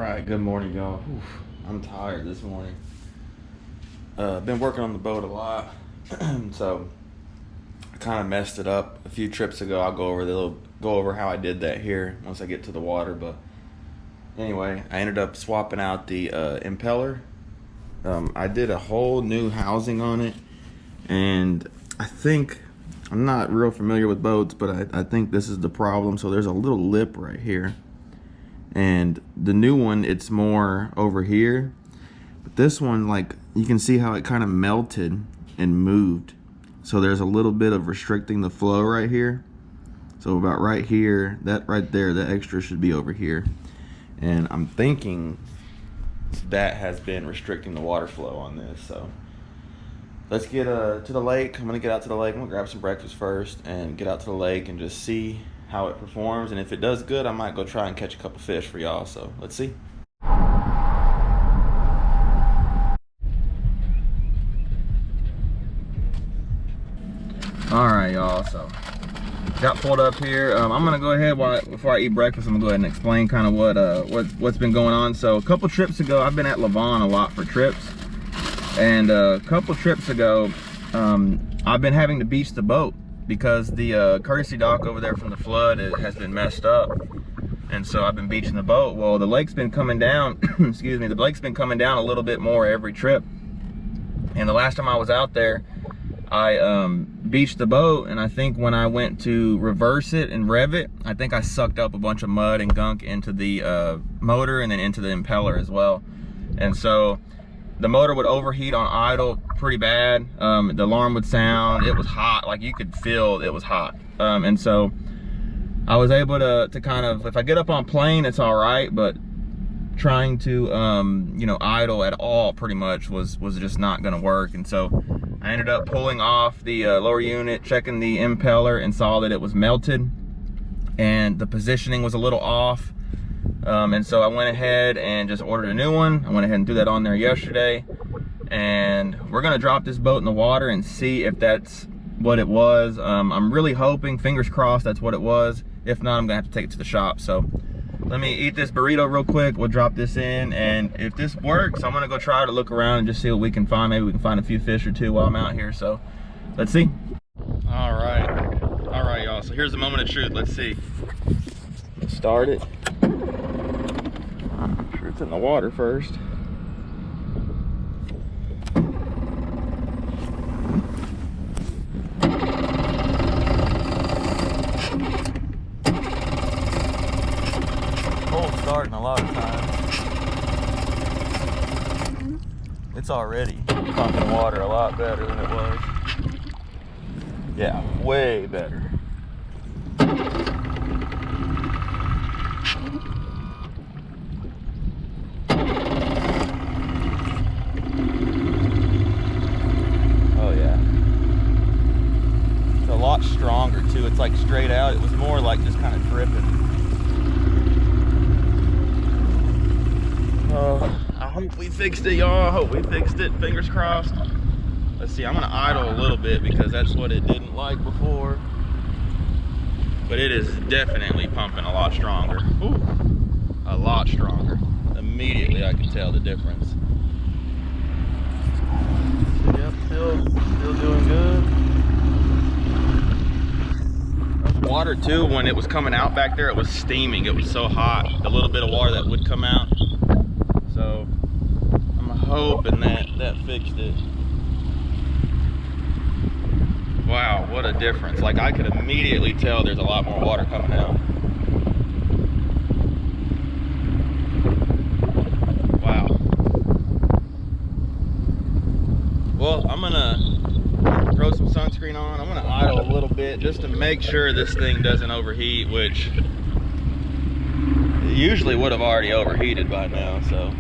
Alright, good morning, y'all. I'm tired this morning. Been working on the boat a lot, so I kind of messed it up a few trips ago. I'll go over how I did that here once I get to the water. But anyway, I ended up swapping out the impeller. I did a whole new housing on it, and I'm not real familiar with boats, but I think this is the problem. So there's a little lip right here, and the new one, it's more over here, but this one, like, you can see how it kind of melted and moved. So there's a little bit of restricting the flow right here. So about right here, that right there, the extra should be over here, and I'm thinking that has been restricting the water flow on this. So let's get to the lake. I'm gonna get out to the lake. I'm gonna grab some breakfast first and get out to the lake and just see how it performs, and if it does good, I might go try and catch a couple fish for y'all. So let's see. All right, y'all, so got pulled up here. I'm gonna go ahead before I eat breakfast. I'm gonna go ahead and explain kind of what's been going on. So a couple trips ago, I've been at Levon a lot for trips, and a couple trips ago, I've been having to beach the boat because the courtesy dock over there from the flood has been messed up, and so I've been beaching the boat. Well, the lake's been coming down. Excuse me, the lake's been coming down a little bit more every trip, and the last time I was out there, I beached the boat, and I think when I went to reverse it and rev it, I think I sucked up a bunch of mud and gunk into the motor and then into the impeller as well. And so the motor would overheat on idle pretty bad. The alarm would sound. It was hot, like you could feel it was hot. And so I was able to kind of, if I get up on plane, it's all right, but trying to you know, idle at all pretty much was just not gonna work. And so I ended up pulling off the lower unit, checking the impeller, and saw that it was melted and the positioning was a little off. And so I went ahead and just ordered a new one. I went ahead and threw that on there yesterday, and we're gonna drop this boat in the water and see if that's what it was. I'm really hoping, fingers crossed, that's what it was. If not, I'm gonna have to take it to the shop. So let me eat this burrito real quick. We'll drop this in, and if this works, I'm gonna go try to look around and just see what we can find. Maybe we can find a few fish or two while I'm out here. So let's see. All right, y'all. So here's the moment of truth. Let's see. Start it. I'm sure it's in the water first. Starting a lot of times. It's already pumping water a lot better than it was. Yeah, way better. Oh yeah. It's a lot stronger too. It's like straight out. It was more like just kind of dripping. I hope we fixed it, y'all. I hope we fixed it. Fingers crossed. Let's see. I'm gonna idle a little bit because that's what it didn't like before. But it is definitely pumping a lot stronger. Ooh, a lot stronger. Immediately I can tell the difference. Yep, still doing good. Water too, when it was coming out back there, it was steaming. It was so hot. The little bit of water that would come out. So I'm hoping that fixed it. Wow, what a difference. Like, I could immediately tell there's a lot more water coming out. Wow. Well, I'm gonna throw some sunscreen on. I'm gonna idle a little bit just to make sure this thing doesn't overheat, which it usually would have already overheated by now. So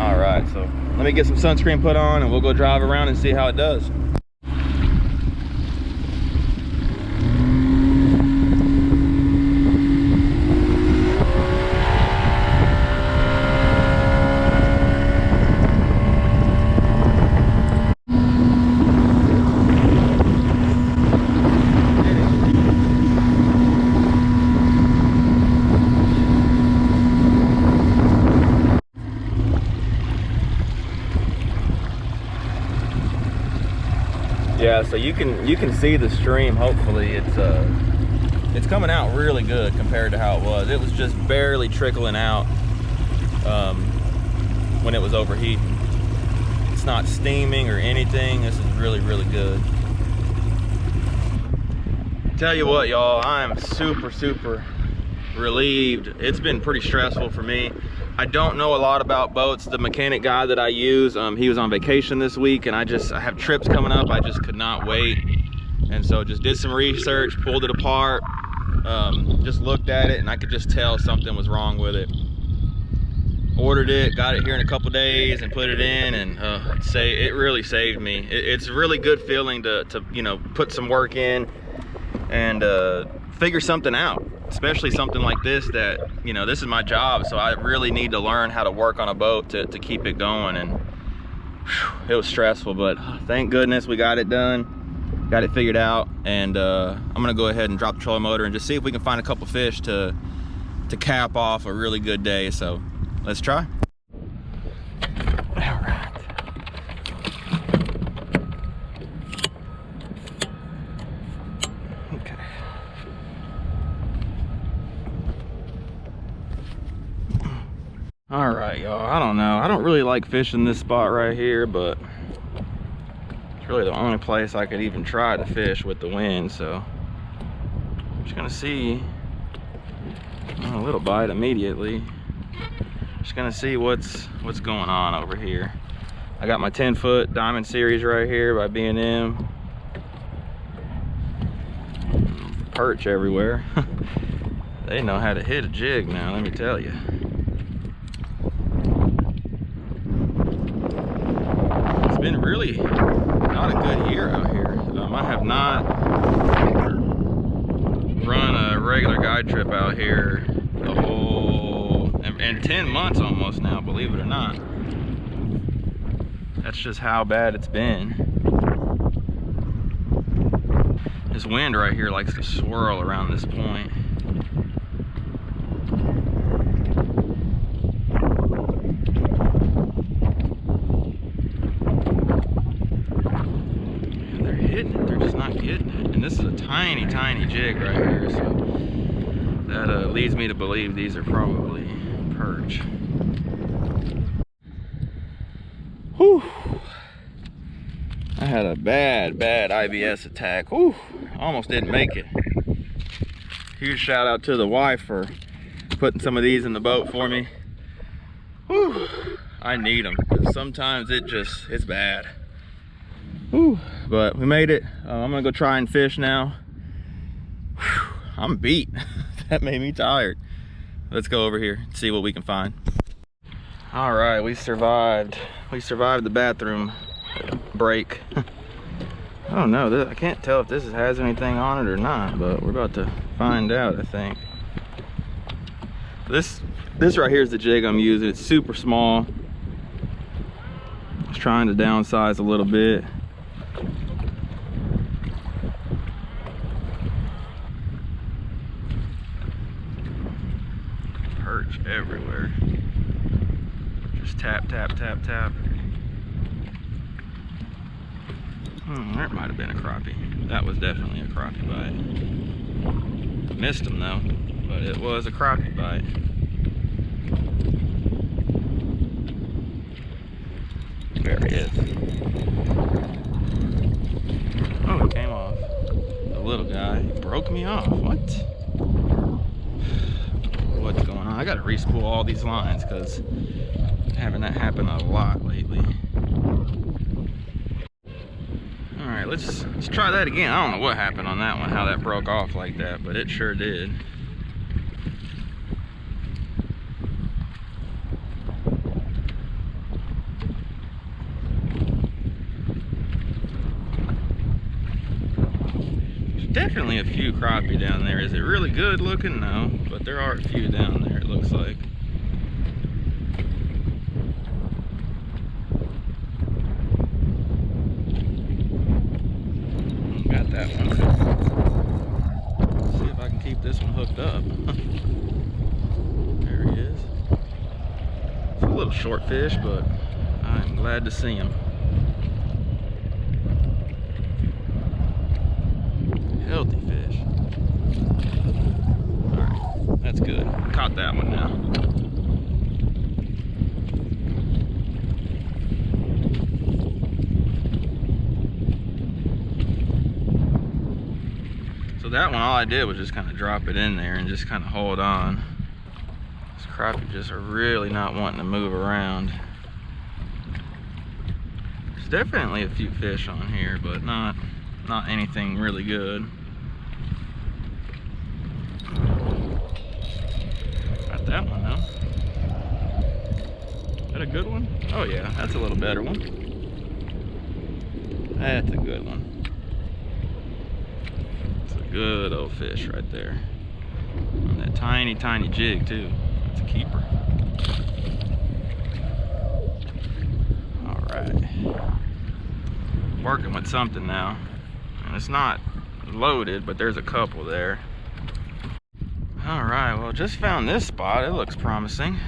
all right, so let me get some sunscreen put on and we'll go drive around and see how it does. so you can see the stream. Hopefully it's coming out really good compared to how it was. It was just barely trickling out when it was overheating. It's not steaming or anything. This is really, really good. Tell you what, y'all, I am super relieved. It's been pretty stressful for me. I don't know a lot about boats. The mechanic guy that I use, he was on vacation this week, and I have trips coming up. I just could not wait, and so just did some research, pulled it apart, just looked at it, and I could just tell something was wrong with it. Ordered it, got it here in a couple days, and put it in, and it really saved me. It's a really good feeling to you know, put some work in and figure something out. Especially something like this that, you know, this is my job, so I really need to learn how to work on a boat to keep it going. And whew, it was stressful, but thank goodness we got it done, got it figured out. And I'm gonna go ahead and drop the trolling motor and just see if we can find a couple fish to cap off a really good day. So let's try. All right. All right, y'all, I don't know. I don't really like fishing this spot right here, but it's really the only place I could even try to fish with the wind. So I'm just gonna see a little bite immediately. Just gonna see what's going on over here. I got my 10-foot Diamond Series right here by B&M. Perch everywhere. They know how to hit a jig now, let me tell you. Been really not a good year out here. I have not run a regular guide trip out here the whole and 10 months almost now, believe it or not. That's just how bad it's been. This wind right here likes to swirl around this point. This is a tiny jig right here, so that leads me to believe these are probably perch. Whew. I had a bad IBS attack. Whew. Almost didn't make it. Huge shout out to the wife for putting some of these in the boat for me. Whew. I need them because sometimes it's bad. Whew. But we made it. I'm gonna go try and fish now. Whew. I'm beat. That made me tired. Let's go over here and see what we can find. All right, we survived. We survived the bathroom break. I don't know, I can't tell if this has anything on it or not, but we're about to find out, I think. This right here is the jig I'm using. It's super small. I was trying to downsize a little bit. Perch everywhere. Just tap. That might have been a crappie. That was definitely a crappie bite. Missed him though, but it was a crappie bite. There he is. Oh, he came off. The little guy broke me off. What? What's going on? I gotta re-spool all these lines because I'm having that happen a lot lately. All right, let's try that again. I don't know what happened on that one, how that broke off like that, but it sure did. Definitely a few crappie down there. Is it really good looking? No, but there are a few down there, it looks like. Got that one. Let's see if I can keep this one hooked up. There he is. It's a little short fish, but I'm glad to see him. healthy fish. All right, that's good. Caught that one now. So that one, all I did was just kind of drop it in there and just kind of hold on. These crappie just are really not wanting to move around. There's definitely a few fish on here, but not anything really good. Got that one though. Is that a good one? Oh yeah, that's a little better one. That's a good one. Good old fish right there. On that tiny, tiny jig too. That's a keeper. All right. Working with something now. And it's not loaded, but there's a couple there. All right, well, just found this spot. It looks promising.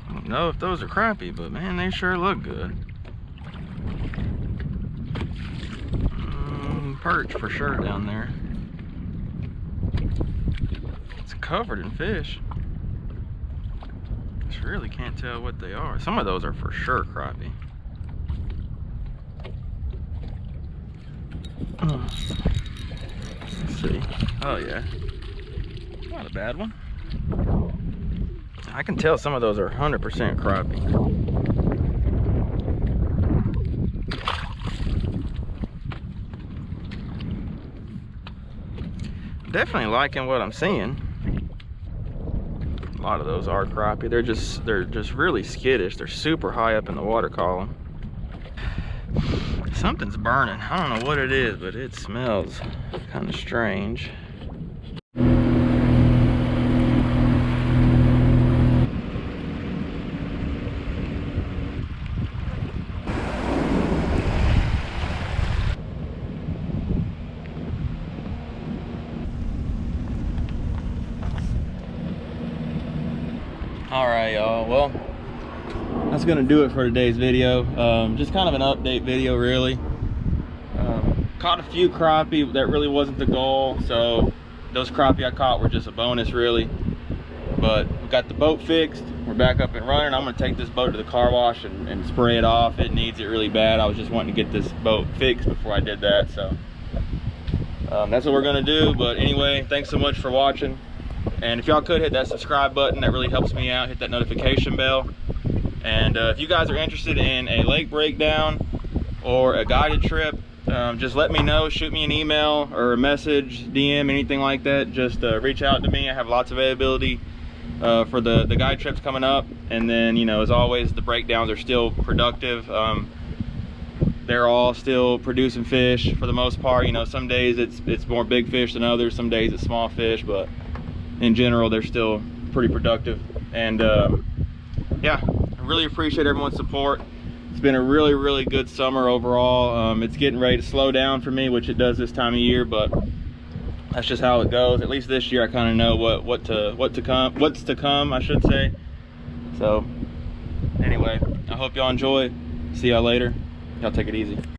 I don't know if those are crappie, but man, they sure look good. Perch for sure down there. It's covered in fish. Just really can't tell what they are. Some of those are for sure crappie. Let's see. Oh yeah, not a bad one. I can tell some of those are 100% crappie. Definitely liking what I'm seeing. A lot of those are crappie. They're just really skittish. They're super high up in the water column. Something's burning. I don't know what it is, but it smells kind of strange. All right, y'all, well, that's gonna do it for today's video. Just kind of an update video, really. Caught a few crappie. That really wasn't the goal, so those crappie I caught were just a bonus, really. But we got the boat fixed. We're back up and running. I'm gonna take this boat to the car wash and spray it off. It needs it really bad. I was just wanting to get this boat fixed before I did that, so that's what we're gonna do. But anyway, thanks so much for watching. And if y'all could hit that subscribe button, that really helps me out. Hit that notification bell. And if you guys are interested in a lake breakdown or a guided trip, just let me know. Shoot me an email or a message, DM, anything like that. Just reach out to me. I have lots of availability for the guide trips coming up. And then, you know, as always, the breakdowns are still productive. They're all still producing fish for the most part. You know, some days it's more big fish than others. Some days it's small fish, but in general, they're still pretty productive. And yeah, I really appreciate everyone's support. It's been a really, really good summer overall. It's getting ready to slow down for me, which it does this time of year, but that's just how it goes. At least this year, I kind of know what's to come, I should say. So anyway, I hope y'all enjoy. See y'all later. Y'all take it easy.